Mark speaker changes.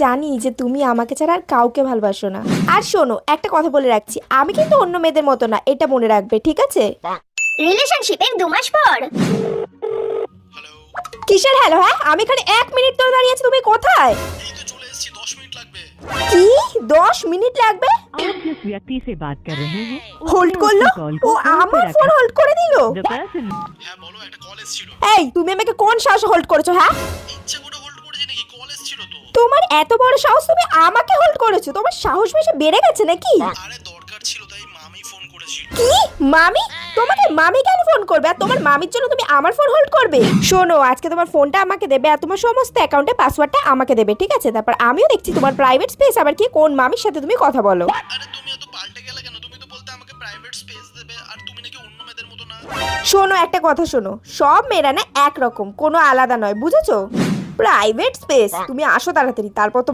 Speaker 1: জানি যে তুমি আমাকে ছাড়া আর কাউকে ভালোবাসো না। আর শোনো, একটা কথা বলে রাখছি, আমি কিন্তু অন্য মেয়েদের মতো না, এটা মনে রাখবে, ঠিক আছে?
Speaker 2: রিলেশনশিপের 2 মাস পর।
Speaker 3: হ্যালো।
Speaker 1: কিসের হ্যালো? হ্যাঁ, আমি এখানে 1 মিনিট ধরে দাঁড়িয়ে আছি, তুমি কোথায়?
Speaker 3: এই তো চলে এসেছি, 10 মিনিট লাগবে।
Speaker 1: কি 10 মিনিট লাগবে?
Speaker 4: आप जिस व्यक्ति से बात कर रहे हैं
Speaker 1: হোল্ড করলো? ও আমার ফোন হোল্ড করে দিল।
Speaker 4: The person
Speaker 3: হ্যাঁ বলো, একটা কল এসেছিল।
Speaker 1: এই তুমি আমাকে কোন সাহসে হোল্ড করেছো? হ্যাঁ,
Speaker 3: ইচ্ছা করে হোল্ড করেছি নাকি? কল এসেছিল তো।
Speaker 1: তোমার এত বড় সাহস, তুমি আমাকে হোল্ড করেছো? তোমার সাহস বেশি বেড়ে গেছে নাকি?
Speaker 3: আরে দরকার ছিল তাই মামি ফোন করেছিল।
Speaker 1: কি মামি? তোমাকে মামি কেন ফোন করবে? আর তোমার মামির জন্য তুমি আমার ফোন হোল্ড করবে? শোনো, আজকে তোমার ফোনটা আমাকে দেবে আর তোমার সমস্ত অ্যাকাউন্টে পাসওয়ার্ডটা আমাকে দেবে, ঠিক আছে? তারপর আমিও দেখছি তোমার প্রাইভেট স্পেস আবার কি, কোন মামির সাথে তুমি কথা বলো।
Speaker 3: আরে তুমি এত পাল্টে গেলে কেন? তুমি তো বলতে আমাকে প্রাইভেট স্পেস দেবে, আর তুমি নাকি অন্য মেয়েদের মতো না।
Speaker 1: শোনো, একটা কথা শোনো, সব মেয়েরা না একরকম, কোনো আলাদা নয়, বুঝেছো? প্রাইভেট স্পেস, তুমি আসো তাড়াতাড়ি, তারপর তো